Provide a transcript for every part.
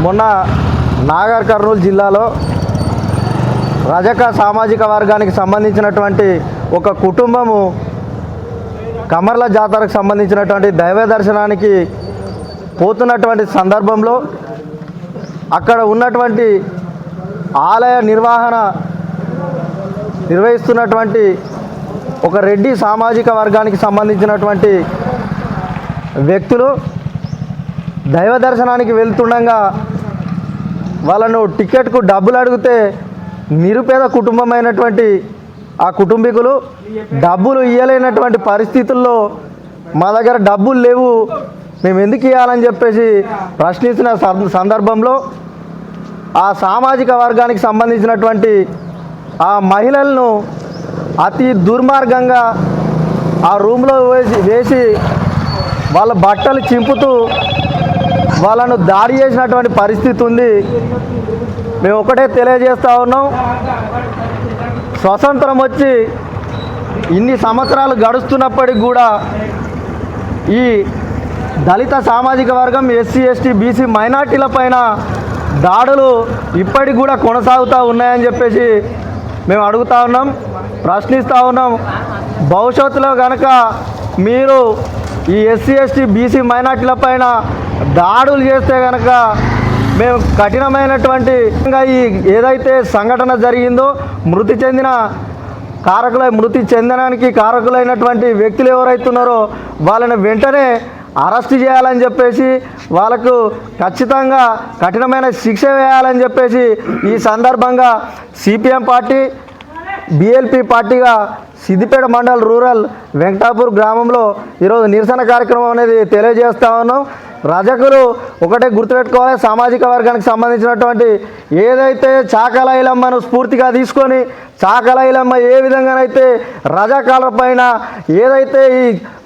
మొన్న నాగర్ కర్నూలు జిల్లాలో రజక సామాజిక వర్గానికి సంబంధించినటువంటి ఒక కుటుంబము కమర్ల జాతరకు సంబంధించినటువంటి దైవ దర్శనానికి పోతున్నటువంటి సందర్భంలో అక్కడ ఉన్నటువంటి ఆలయ నిర్వహిస్తున్నటువంటి ఒక రెడ్డి సామాజిక వర్గానికి సంబంధించినటువంటి వ్యక్తులు దైవ దర్శనానికి వెళ్తుండగా వాళ్ళను టికెట్కు డబ్బులు అడిగితే నిరుపేద కుటుంబమైనటువంటి ఆ కుటుంబీకులు డబ్బులు ఇవ్వలేనటువంటి పరిస్థితుల్లో మా దగ్గర డబ్బులు లేవు, మేము ఎందుకు ఇవ్వాలని చెప్పేసి ప్రశ్నించిన సందర్భంలో ఆ సామాజిక వర్గానికి సంబంధించినటువంటి ఆ మహిళలను అతి దుర్మార్గంగా ఆ రూమ్లో వేసి వాళ్ళ బట్టలు చింపుతూ వాళ్ళను దాడి చేసినటువంటి పరిస్థితి ఉంది. మేము ఒకటే తెలియజేస్తూ ఉన్నాం, స్వతంత్రం వచ్చి ఇన్ని సంవత్సరాలు గడుస్తున్నప్పటికి కూడా ఈ దళిత సామాజిక వర్గం, ఎస్సీ ఎస్టీ బీసీ మైనార్టీల పైన దాడులు ఇప్పటికి కూడా కొనసాగుతూ ఉన్నాయని చెప్పేసి మేము అడుగుతూ ఉన్నాం, ప్రశ్నిస్తూ ఉన్నాం. భవిష్యత్తులో కనుక మీరు ఈ ఎస్సీ ఎస్టీ బీసీ మైనార్టీల పైన దాడులు చేస్తే కనుక మేము కఠినమైనటువంటి ఈ ఏదైతే సంఘటన జరిగిందో మృతి చెందడానికి కారకులైనటువంటి వ్యక్తులు ఎవరైతున్నారో వాళ్ళని వెంటనే అరెస్ట్ చేయాలని చెప్పేసి, వాళ్ళకు ఖచ్చితంగా కఠినమైన శిక్ష వేయాలని చెప్పేసి ఈ సందర్భంగా సిపిఎం పార్టీ బిఎల్పి పార్టీగా సిద్దిపేట మండల్ రూరల్ వెంకటాపూర్ గ్రామంలో ఈరోజు నిరసన కార్యక్రమం అనేది తెలియజేస్తూ ఉన్నాం. రజకులు ఒకటే గుర్తుపెట్టుకోవాలి, సామాజిక వర్గానికి సంబంధించినటువంటి ఏదైతే చాకలైలమ్మను స్ఫూర్తిగా తీసుకొని చాకలైలమ్మ ఏ విధంగానైతే రజాకాల పైన ఏదైతే ఈ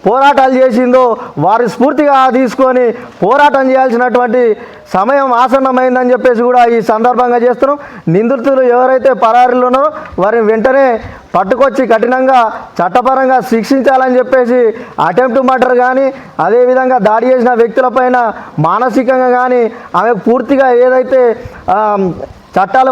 పోరాటాలు చేసిందో వారి స్ఫూర్తిగా తీసుకొని పోరాటం చేయాల్సినటువంటి సమయం ఆసన్నమైందని చెప్పేసి కూడా ఈ సందర్భంగా చేస్తున్నాం. నిందితులు ఎవరైతే పరారీలు ఉన్నారో వారిని వెంటనే పట్టుకొచ్చి కఠినంగా చట్టపరంగా శిక్షించాలని చెప్పేసి అటెంప్ట్ మర్డర్ కానీ అదేవిధంగా దాడి చేసిన వ్యక్తులపైన మానసికంగా కానీ ఆమె పూర్తిగా ఏదైతే చట్టాలు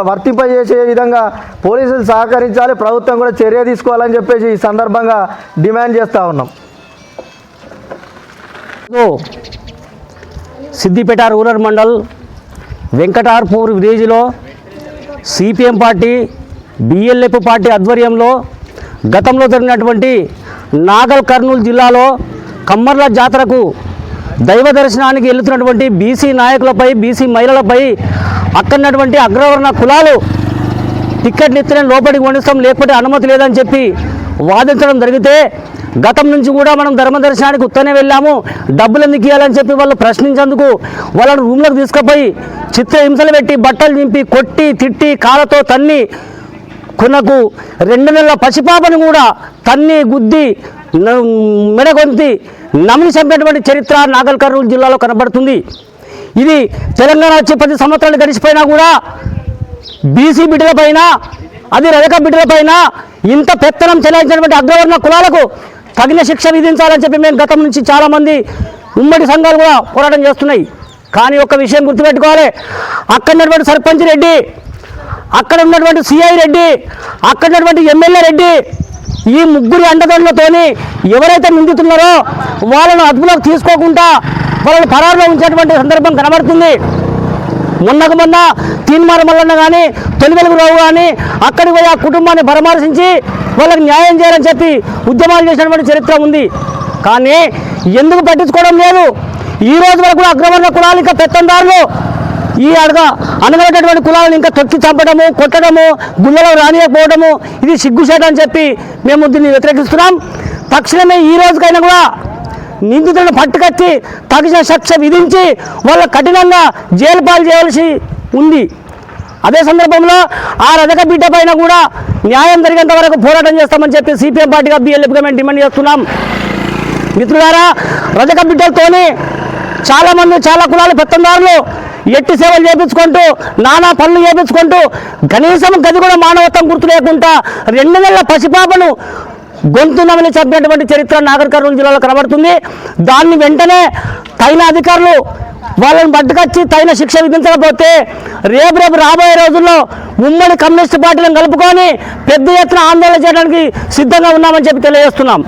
వర్తింపజేసే విధంగా పోలీసులు సహకరించాలి, ప్రభుత్వం కూడా చర్య తీసుకోవాలని చెప్పేసి ఈ సందర్భంగా డిమాండ్ చేస్తూ ఉన్నాం. సిద్దిపేట రూరల్ మండల్ వెంకటాపూర్ విలేజ్లో సిపిఎం పార్టీ బిఎల్ఎఫ్ పార్టీ ఆధ్వర్యంలో గతంలో జరిగినటువంటి నాగర్ కర్నూలు జిల్లాలో కమ్మర్ల జాతరకు దైవ దర్శనానికి వెళుతున్నటువంటి బీసీ నాయకులపై, బీసీ మహిళలపై అక్కడున్నటువంటి అగ్రవర్ణ కులాలు టిక్కెట్లు ఇస్తేనే లోపలికి వండిస్తాం, లేకపోతే అనుమతి లేదని చెప్పి వాదించడం జరిగితే గతం నుంచి కూడా మనం ధర్మ దర్శనానికి ఉత్తనే వెళ్ళాము, డబ్బులు ఎందుకు ఇవ్వాలని చెప్పి వాళ్ళు ప్రశ్నించేందుకు వాళ్ళని రూమ్లోకి తీసుకుపోయి చిత్రహింసలు పెట్టి బట్టలు నింపి కొట్టి తిట్టి కాళ్ళతో తన్ని కొనకు 2 నెలల పసిపాపను కూడా తన్ని గుద్ది మెడగొంతి నమిలి చంపినటువంటి చరిత్ర నాగర్ కర్నూలు జిల్లాలో కనబడుతుంది. ఇది తెలంగాణ వచ్చే 10 సంవత్సరాలు గడిచిపోయినా కూడా బీసీ బిడ్డలపైన, అది రజక బిడ్డలపైన ఇంత పెత్తనం చెలాయించినటువంటి అగ్రవర్ణ కులాలకు తగిన శిక్ష విధించాలని చెప్పి మేము గతం నుంచి చాలామంది ఉమ్మడి సంఘాలు కూడా పోరాటం చేస్తున్నాయి. కానీ ఒక విషయం గుర్తుపెట్టుకోవాలి, అక్కడ ఉన్నటువంటి సర్పంచ్ రెడ్డి, అక్కడ ఉన్నటువంటి సిఐ రెడ్డి, అక్కడ ఉన్నటువంటి ఎమ్మెల్యే రెడ్డి, ఈ ముగ్గురు అండదండలతోని ఎవరైతే నిందితున్నారో వాళ్ళను అదుపులోకి తీసుకోకుండా వాళ్ళని పరారులో ఉంచేటువంటి సందర్భం కనబడుతుంది. మొన్న తీన్మార్ మల్లన్న కానీ తొలివెలుగు రావు కానీ అక్కడికి పోయి ఆ కుటుంబాన్ని పరామర్శించి వాళ్ళకి న్యాయం చేయాలని చెప్పి ఉద్యమాలు చేసినటువంటి చరిత్ర ఉంది. కానీ ఎందుకు పట్టించుకోవడం లేదు? ఈ రోజు వరకు అగ్రవర్ణ కులాలు ఇంకా పెత్తందారులు ఈ అనగనటువంటి కులాలను ఇంకా తొక్కి చంపడము, కొట్టడము, గుళ్ళలో రానియకపోవడము ఇది సిగ్గుచేట అని చెప్పి మేము దీన్ని వ్యతిరేకిస్తున్నాం. తక్షణమే ఈ రోజుకైనా కూడా నిందితులను పట్టుకచ్చి తగిన శిక్ష విధించి వాళ్ళ కఠినంగా జైలు పాలు చేయాల్సి ఉంది. అదే సందర్భంలో ఆ రజక బిడ్డ పైన కూడా న్యాయం జరిగేంత వరకు పోరాటం చేస్తామని చెప్పి సిపిఎం పార్టీగా బిఎల్ఎఫ్గా మేము డిమాండ్ చేస్తున్నాం. మిత్రులారా, రజక బిడ్డలతోని చాలామంది చాలా కులాలు పెత్తందారులు ఎట్టి సేవలు చేయించుకుంటూ నానా పనులు చేయించుకుంటూ కనీసం గది కూడా మానవత్వం గుర్తు లేకుండా 2 నెలల పసిపాపను గొంతు నమిలి చంపినటువంటి చరిత్ర నాగర్ కర్నూలు జిల్లాలో కనబడుతుంది. దాన్ని వెంటనే తగిన అధికారులు వాళ్ళని పట్టుకొచ్చి తగిన శిక్ష విధించకపోతే రేపు రాబోయే రోజుల్లో ఉమ్మడి కమ్యూనిస్ట్ పార్టీలను కలుపుకొని పెద్ద ఎత్తున ఆందోళన చేయడానికి సిద్ధంగా ఉన్నామని చెప్పి తెలియజేస్తున్నాం.